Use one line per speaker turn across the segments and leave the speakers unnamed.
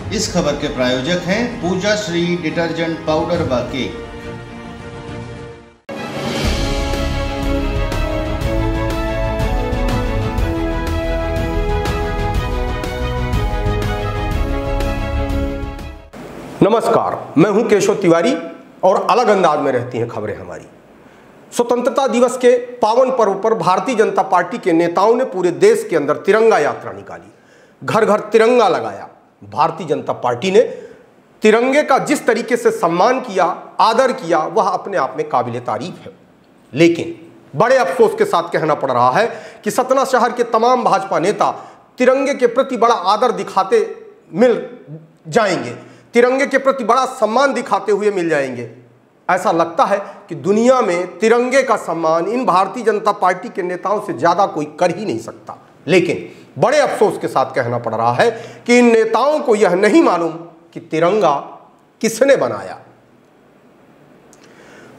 इस खबर के प्रायोजक हैं पूजा श्री डिटर्जेंट पाउडर व केक।
नमस्कार, मैं हूं केशव तिवारी और अलग अंदाज में रहती हैं खबरें हमारी। स्वतंत्रता दिवस के पावन पर्व पर भारतीय जनता पार्टी के नेताओं ने पूरे देश के अंदर तिरंगा यात्रा निकाली, घर घर तिरंगा लगाया। भारतीय जनता पार्टी ने तिरंगे का जिस तरीके से सम्मान किया, आदर किया, वह अपने आप में काबिले तारीफ है। लेकिन बड़े अफसोस के साथ कहना पड़ रहा है कि सतना शहर के तमाम भाजपा नेता तिरंगे के प्रति बड़ा आदर दिखाते मिल जाएंगे, तिरंगे के प्रति बड़ा सम्मान दिखाते हुए मिल जाएंगे। ऐसा लगता है कि दुनिया में तिरंगे का सम्मान इन भारतीय जनता पार्टी के नेताओं से ज्यादा कोई कर ही नहीं सकता। लेकिन बड़े अफसोस के साथ कहना पड़ रहा है कि इन नेताओं को यह नहीं मालूम कि तिरंगा किसने बनाया।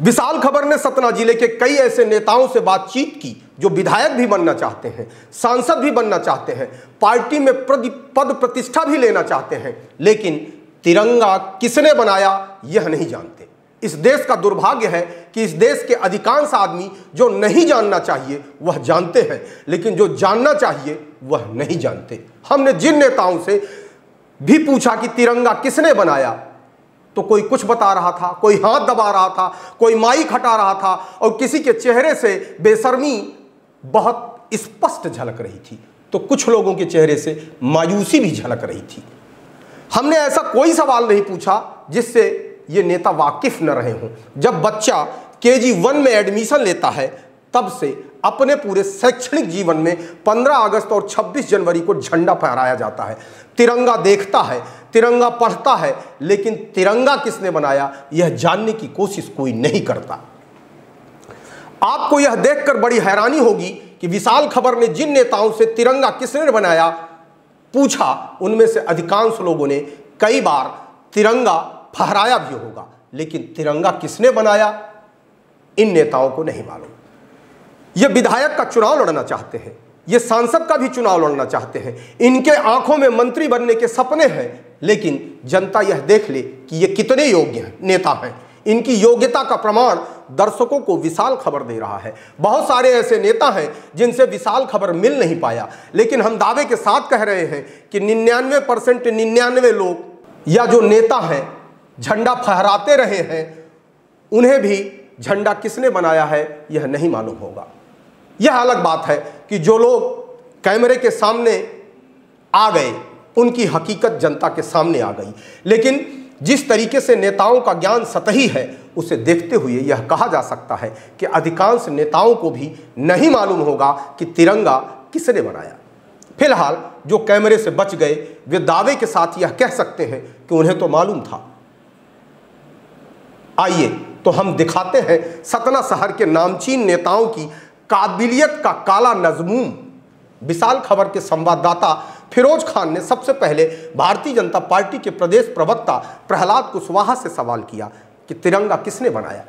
विशाल खबर ने सतना जिले के कई ऐसे नेताओं से बातचीत की जो विधायक भी बनना चाहते हैं, सांसद भी बनना चाहते हैं, पार्टी में पद प्रतिष्ठा भी लेना चाहते हैं, लेकिन तिरंगा किसने बनाया यह नहीं जानते। इस देश का दुर्भाग्य है कि इस देश के अधिकांश आदमी जो नहीं जानना चाहिए वह जानते हैं, लेकिन जो जानना चाहिए वह नहीं जानते। हमने जिन नेताओं से भी पूछा कि तिरंगा किसने बनाया, तो कोई कुछ बता रहा था, कोई हाथ दबा रहा था, कोई माइक हटा रहा था और किसी के चेहरे से बेशर्मी बहुत स्पष्ट झलक रही थी, तो कुछ लोगों के चेहरे से मायूसी भी झलक रही थी। हमने ऐसा कोई सवाल नहीं पूछा जिससे ये नेता वाकिफ न रहे हों। जब बच्चा KG 1 में एडमिशन लेता है तब से अपने पूरे शैक्षणिक जीवन में 15 अगस्त और 26 जनवरी को झंडा फहराया जाता है, तिरंगा देखता है, तिरंगा पढ़ता है, लेकिन तिरंगा किसने बनाया यह जानने की कोशिश कोई नहीं करता। आपको यह देखकर बड़ी हैरानी होगी कि विशाल खबर ने जिन नेताओं से तिरंगा किसने बनाया पूछा, उनमें से अधिकांश लोगों ने कई बार तिरंगा फहराया भी होगा, लेकिन तिरंगा किसने बनाया इन नेताओं को नहीं मालूम। ये विधायक का चुनाव लड़ना चाहते हैं, ये सांसद का भी चुनाव लड़ना चाहते हैं, इनके आंखों में मंत्री बनने के सपने हैं, लेकिन जनता यह देख ले कि ये कितने योग्य नेता हैं। इनकी योग्यता का प्रमाण दर्शकों को विशाल खबर दे रहा है। बहुत सारे ऐसे नेता हैं जिनसे विशाल खबर मिल नहीं पाया, लेकिन हम दावे के साथ कह रहे हैं कि 99% 99 लोग या जो नेता हैं झंडा फहराते रहे हैं, उन्हें भी झंडा किसने बनाया है यह नहीं मालूम होगा। यह अलग बात है कि जो लोग कैमरे के सामने आ गए उनकी हकीकत जनता के सामने आ गई, लेकिन जिस तरीके से नेताओं का ज्ञान सतही है उसे देखते हुए यह कहा जा सकता है कि अधिकांश नेताओं को भी नहीं मालूम होगा कि तिरंगा किसने बनाया। फिलहाल जो कैमरे से बच गए वे दावे के साथ यह कह सकते हैं कि उन्हें तो मालूम था। आइए तो हम दिखाते हैं सतना शहर के नामचीन नेताओं की काबिलियत का काला नजमूम। विशाल खबर के संवाददाता फिरोज खान ने सबसे पहले भारतीय जनता पार्टी के प्रदेश प्रवक्ता प्रहलाद कुशवाहा से सवाल किया कि तिरंगा किसने बनाया।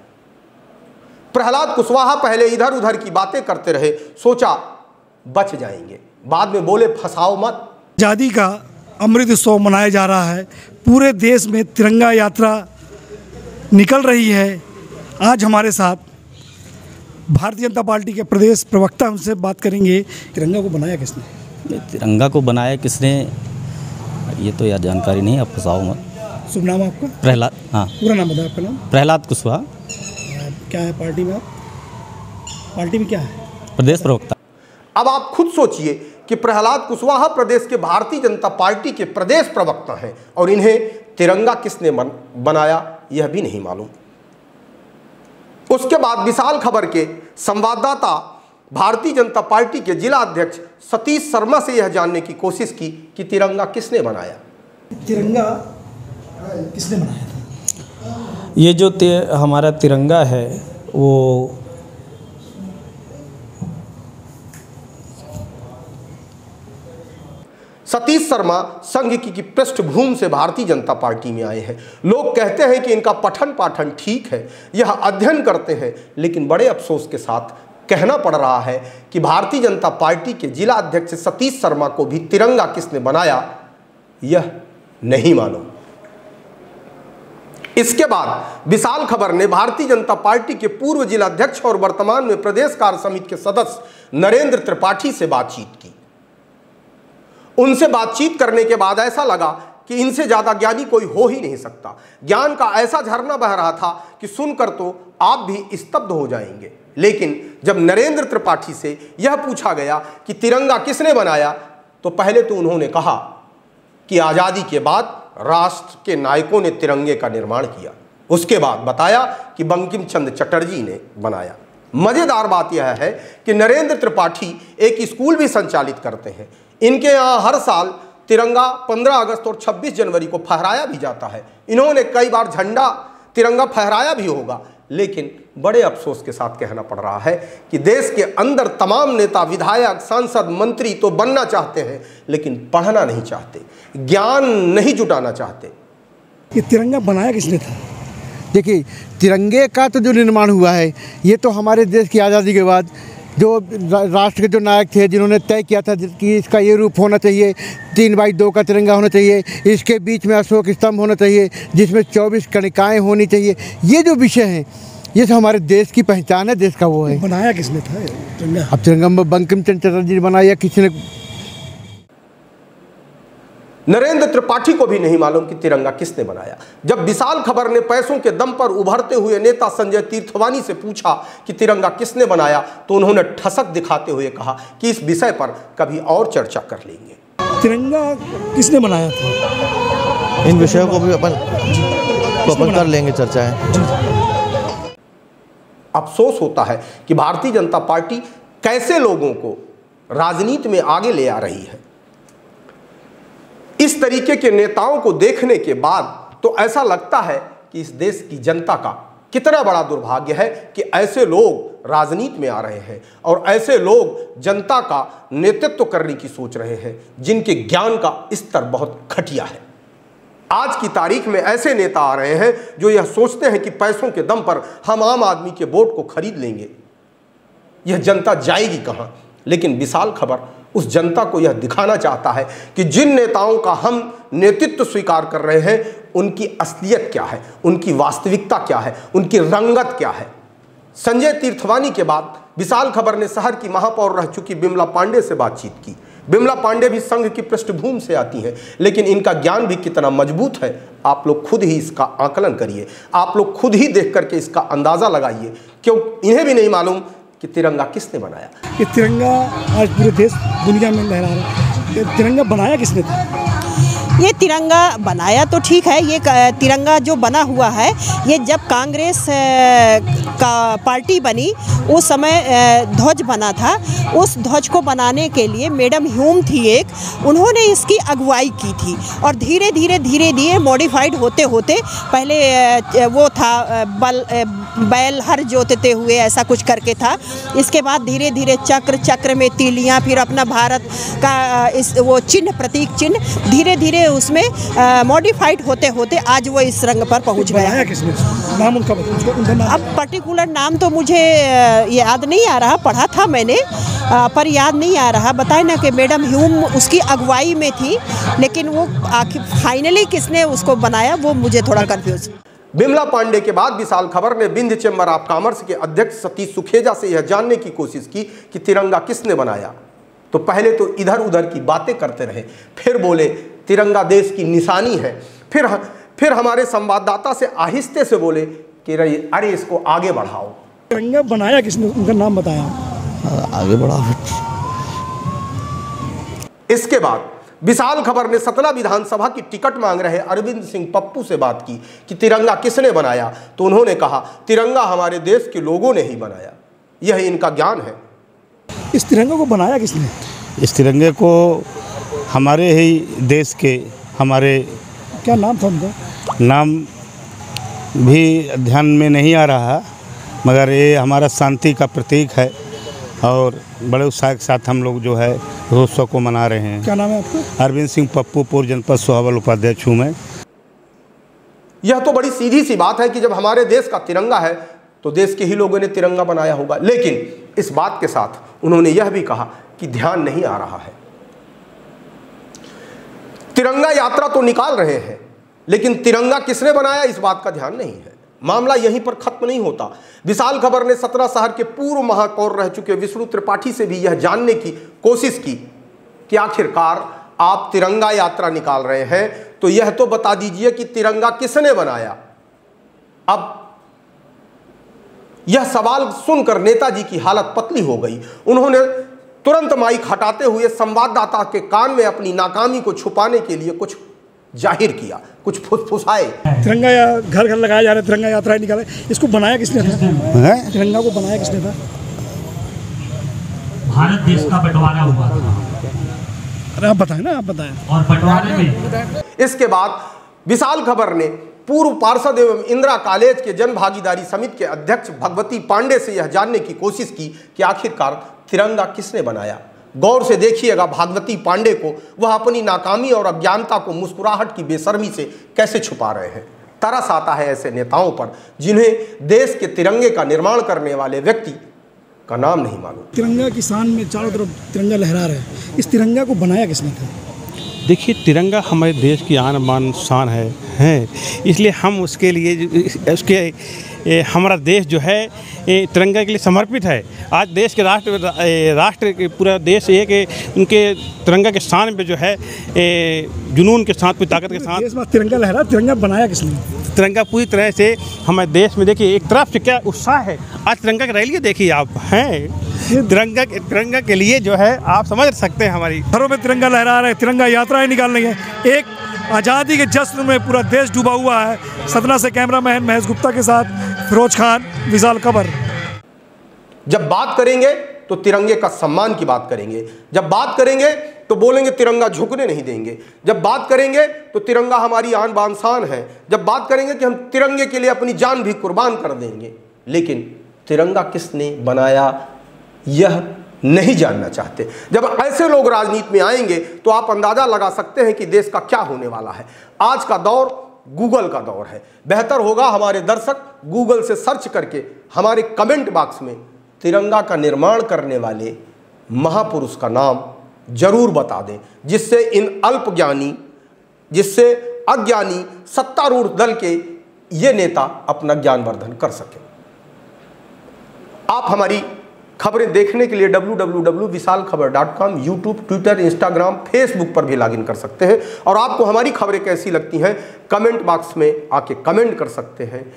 प्रहलाद कुशवाहा पहले इधर उधर की बातें करते रहे, सोचा बच जाएंगे, बाद में बोले फंसाओ मत।
आज़ादी का अमृत उत्सव मनाया जा रहा है, पूरे देश में तिरंगा यात्रा निकल रही है। आज हमारे साथ भारतीय जनता पार्टी के प्रदेश प्रवक्ता, उनसे बात करेंगे। तिरंगा को बनाया किसने?
तिरंगा को बनाया किसने ये तो यार जानकारी नहीं, आप फंसाओ मत।
शुभ नाम आपका?
प्रहलाद। हाँ,
पूरा नाम बताओ आपका। नाम
प्रहलाद कुशवाहा।
क्या है पार्टी में? आप पार्टी में क्या है?
प्रदेश प्रवक्ता।
अब आप खुद सोचिए कि प्रहलाद कुशवाहा प्रदेश के भारतीय जनता पार्टी के प्रदेश प्रवक्ता हैं और इन्हें तिरंगा किसने बनाया यह भी नहीं मालूम। उसके बाद विशाल खबर के संवाददाता भारतीय जनता पार्टी के जिला अध्यक्ष सतीश शर्मा से यह जानने की कोशिश की कि तिरंगा किसने बनाया।
तिरंगा किसने बनाया था?
ये जो हमारा तिरंगा है वो
सतीश शर्मा संघ की पृष्ठभूमि से भारतीय जनता पार्टी में आए हैं। लोग कहते हैं कि इनका पठन पाठन ठीक है, यह अध्ययन करते हैं, लेकिन बड़े अफसोस के साथ कहना पड़ रहा है कि भारतीय जनता पार्टी के जिला अध्यक्ष सतीश शर्मा को भी तिरंगा किसने बनाया यह नहीं मालूम। इसके बाद विशाल खबर ने भारतीय जनता पार्टी के पूर्व जिलाध्यक्ष और वर्तमान में प्रदेश कार्य समिति के सदस्य नरेंद्र त्रिपाठी से बातचीत की। उनसे बातचीत करने के बाद ऐसा लगा कि इनसे ज्यादा ज्ञानी कोई हो ही नहीं सकता। ज्ञान का ऐसा झरना बह रहा था कि सुनकर तो आप भी स्तब्ध हो जाएंगे। लेकिन जब नरेंद्र त्रिपाठी से यह पूछा गया कि तिरंगा किसने बनाया, तो पहले तो उन्होंने कहा कि आजादी के बाद राष्ट्र के नायकों ने तिरंगे का निर्माण किया। उसके बाद बताया कि बंकिम चंद्र चटर्जी ने बनाया। मजेदार बात यह है कि नरेंद्र त्रिपाठी एक स्कूल भी संचालित करते हैं। इनके यहाँ हर साल तिरंगा 15 अगस्त और 26 जनवरी को फहराया भी जाता है। इन्होंने कई बार झंडा तिरंगा फहराया भी होगा, लेकिन बड़े अफसोस के साथ कहना पड़ रहा है कि देश के अंदर तमाम नेता, विधायक, सांसद, मंत्री तो बनना चाहते हैं, लेकिन पढ़ना नहीं चाहते, ज्ञान नहीं जुटाना चाहते।
ये तिरंगा बनाया किसने था?
देखिए, तिरंगे का तो जो निर्माण हुआ है, ये तो हमारे देश की आज़ादी के बाद जो राष्ट्र के जो नायक थे, जिन्होंने तय किया था कि इसका ये रूप होना चाहिए, 3x2 का तिरंगा होना चाहिए, इसके बीच में अशोक स्तंभ होना चाहिए, जिसमें 24 कणिकाएँ होनी चाहिए। ये जो विषय हैं, ये तो हमारे देश की पहचान है, देश का वो है।
बनाया किसने था तिरंगा?
अब तिरंगा बंकिम चंद्र चटर्जी ने बनाया, किसी ने।
नरेंद्र त्रिपाठी को भी नहीं मालूम कि तिरंगा किसने बनाया। जब विशाल खबर ने पैसों के दम पर उभरते हुए नेता संजय तीर्थवानी से पूछा कि तिरंगा किसने बनाया, तो उन्होंने ठसक दिखाते हुए कहा कि इस विषय पर कभी और चर्चा कर लेंगे।
तिरंगा किसने बनाया था?
इन विषयों को भी अपन कर लेंगे चर्चाएं।
अफसोस होता है कि भारतीय जनता पार्टी कैसे लोगों को राजनीति में आगे ले आ रही है। इस तरीके के नेताओं को देखने के बाद तो ऐसा लगता है कि इस देश की जनता का कितना बड़ा दुर्भाग्य है कि ऐसे लोग राजनीति में आ रहे हैं और ऐसे लोग जनता का नेतृत्व करने की सोच रहे हैं, जिनके ज्ञान का स्तर बहुत घटिया है। आज की तारीख में ऐसे नेता आ रहे हैं जो यह सोचते हैं कि पैसों के दम पर हम आम आदमी के वोट को खरीद लेंगे। यह जनता जाएगी कहां? लेकिन विशाल खबर उस जनता को यह दिखाना चाहता है कि जिन नेताओं का हम नेतृत्व स्वीकार कर रहे हैं, उनकी असलियत क्या है, उनकी वास्तविकता क्या है, उनकी रंगत क्या है। संजय तीर्थवानी के बाद विशाल खबर ने शहर की महापौर रह चुकी बिमला पांडे से बातचीत की। बिमला पांडे भी संघ की पृष्ठभूमि से आती हैं, लेकिन इनका ज्ञान भी कितना मजबूत है, आप लोग खुद ही इसका आकलन करिए। आप लोग खुद ही देख करके इसका अंदाज़ा लगाइए, क्यों इन्हें भी नहीं मालूम कि तिरंगा किसने बनाया।
ये तिरंगा आज पूरे देश दुनिया में लहरा रहा है। ये तिरंगा बनाया किसने था?
ये तिरंगा बनाया तो ठीक है, ये तिरंगा जो बना हुआ है, ये जब कांग्रेस का पार्टी बनी उस समय ध्वज बना था। उस ध्वज को बनाने के लिए मैडम ह्यूम थी एक, उन्होंने इसकी अगुवाई की थी और धीरे धीरे मॉडिफाइड होते होते पहले वो था बैल हर जोतते हुए ऐसा कुछ करके था। इसके बाद धीरे धीरे चक्र में तीलियाँ, फिर अपना भारत का इस वो चिन्ह, प्रतीक चिन्ह, धीरे धीरे उसमें मॉडिफाइड होते होते आज वो इस रंग पर पहुंच गया।
किसने? नाम उनका बताओ।
अब पर्टिकुलर नाम तो मुझे याद नहीं आ रहा, पढ़ा था मैंने पर याद नहीं आ रहा। बताए ना कि मैडम ह्यूम उसकी अगुवाई में थी, लेकिन वो आखिर फाइनली किसने उसको बनाया वो मुझे थोड़ा कंफ्यूज।
बिमला पांडे के बाद विशाल खबर ने विंध्य चैम्बर ऑफ कॉमर्स के अध्यक्ष सतीश सुखेजा से यह जानने की कोशिश की कि तिरंगा किसने बनाया। तो पहले तो इधर उधर की बातें करते रहे, फिर बोले तिरंगा देश की निशानी है। फिर हमारे संवाददाता से आहिस्ते से बोले कि अरे इसको आगे बढ़ाओ।
तिरंगा बनाया किसने? उनका नाम बताया।
आगे बढ़ाओ।
इसके बाद विशाल खबर ने सतना विधानसभा की टिकट मांग रहे अरविंद सिंह पप्पू से बात की कि तिरंगा किसने बनाया, तो उन्होंने कहा तिरंगा हमारे देश के लोगों ने ही बनाया, यह इनका ज्ञान है।
इस तिरंगे को बनाया किसने?
इस तिरंगे को हमारे ही देश के, हमारे
क्या नाम था उनका?
नाम भी ध्यान में नहीं आ रहा, मगर ये हमारा शांति का प्रतीक है और बड़े उत्साह के साथ हम लोग जो है उत्सव को मना रहे हैं।
क्या नाम है आपका?
अरविंद सिंह पप्पू, पूर्व जनपद सोहाबल उपाध्यक्ष हूँ मैं।
यह तो बड़ी सीधी सी बात है कि जब हमारे देश का तिरंगा है तो देश के ही लोगों ने तिरंगा बनाया होगा, लेकिन इस बात के साथ उन्होंने यह भी कहा कि ध्यान नहीं आ रहा है। तिरंगा यात्रा तो निकाल रहे हैं, लेकिन तिरंगा किसने बनाया इस बात का ध्यान नहीं है। मामला यहीं पर खत्म नहीं होता। विशाल खबर ने 17 शहर के पूर्व महापौर रह चुके विष्णु त्रिपाठी से भी यह जानने की कोशिश की कि आखिरकार आप तिरंगा यात्रा निकाल रहे हैं तो यह तो बता दीजिए कि तिरंगा किसने बनाया। अब यह सवाल सुनकर नेताजी की हालत पतली हो गई। उन्होंने तुरंत माइक हटाते हुए संवाददाता के कान में अपनी नाकामी को छुपाने के लिए कुछ जाहिर किया, कुछ फुसफुसाए।
तिरंगा या घर घर लगाया जा रहा है, तिरंगा यात्रा निकाले, इसको बनाया किसने था? तिरंगा को बनाया किसने था?
भारत देश का बंटवारा हुआ था।
अरे आप बताएं ना, आप बताएं।
और बंटवारे में
इसके बाद विशाल खबर ने पूर्व पार्षद एवं इंदिरा कॉलेज के जन भागीदारी समिति के अध्यक्ष भगवती पांडे से यह जानने की कोशिश की कि आखिरकार तिरंगा किसने बनाया। गौर से देखिएगा भागवती पांडे को, वह अपनी नाकामी और अज्ञानता को मुस्कुराहट की बेशर्मी से कैसे छुपा रहे हैं। तरस आता है ऐसे नेताओं पर जिन्हें देश के तिरंगे का निर्माण करने वाले व्यक्ति का नाम नहीं मालूम।
तिरंगा की शान में चारों तरफ तिरंगा लहरा रहा है, इस तिरंगा को बनाया किसने था?
देखिए, तिरंगा हमारे देश की आन बान शान है, इसलिए हम उसके लिए हमारा देश जो है तिरंगा के लिए समर्पित है। आज देश के राष्ट्र पूरा देश एक उनके तिरंगा के शान पे जो है जुनून के साथ, ताकत के साथ
देश में तिरंगा लहरा। तिरंगा बनाया किसने?
तिरंगा पूरी तरह से हमारे देश में, देखिए एक तरफ से क्या उत्साह है। आज तिरंगा की रैली देखिए आप, हैं तिरंगा के लिए जो है आप समझ सकते हैं। हमारी
घरों में तिरंगा लहरा रहे, तिरंगा यात्राएं निकाल रही हैं। एक आज़ादी के जश्न में पूरा देश डूबा हुआ है। सतना से कैमरामैन महेश गुप्ता के साथ फिरोज खान, विशाल खबर।
जब बात करेंगे तो तिरंगे का सम्मान की बात करेंगे, जब बात करेंगे तो बोलेंगे तिरंगा झुकने नहीं देंगे, जब बात करेंगे तो तिरंगा हमारी आन बान शान है, जब बात करेंगे कि हम तिरंगे के लिए अपनी जान भी कुर्बान कर देंगे। लेकिन तिरंगा किसने बनाया यह नहीं जानना चाहते। जब ऐसे लोग राजनीति में आएंगे तो आप अंदाजा लगा सकते हैं कि देश का क्या होने वाला है। आज का दौर गूगल का दौर है। बेहतर होगा हमारे दर्शक गूगल से सर्च करके हमारे कमेंट बॉक्स में तिरंगा का निर्माण करने वाले महापुरुष का नाम जरूर बता दें, जिससे इन अल्पज्ञानी, जिससे अज्ञानी सत्तारूढ़ दल के ये नेता अपना ज्ञानवर्धन कर सके। आप हमारी खबरें देखने के लिए www.visalkhabar.com, YouTube, Twitter, Instagram, Facebook पर भी लॉगिन कर सकते हैं। और आपको हमारी खबरें कैसी लगती हैं कमेंट बॉक्स में आके कमेंट कर सकते हैं,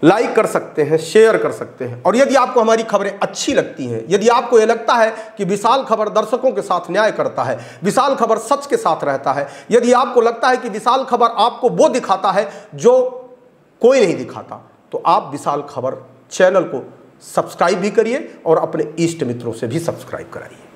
लाइक कर सकते हैं, शेयर कर सकते हैं। और यदि आपको हमारी खबरें अच्छी लगती हैं, यदि आपको यह लगता है कि विशाल खबर दर्शकों के साथ न्याय करता है, विशाल खबर सच के साथ रहता है, यदि आपको लगता है कि विशाल खबर आपको वो दिखाता है जो कोई नहीं दिखाता, तो आप विशाल खबर चैनल को सब्सक्राइब भी करिए और अपने इष्ट मित्रों से भी सब्सक्राइब कराइए।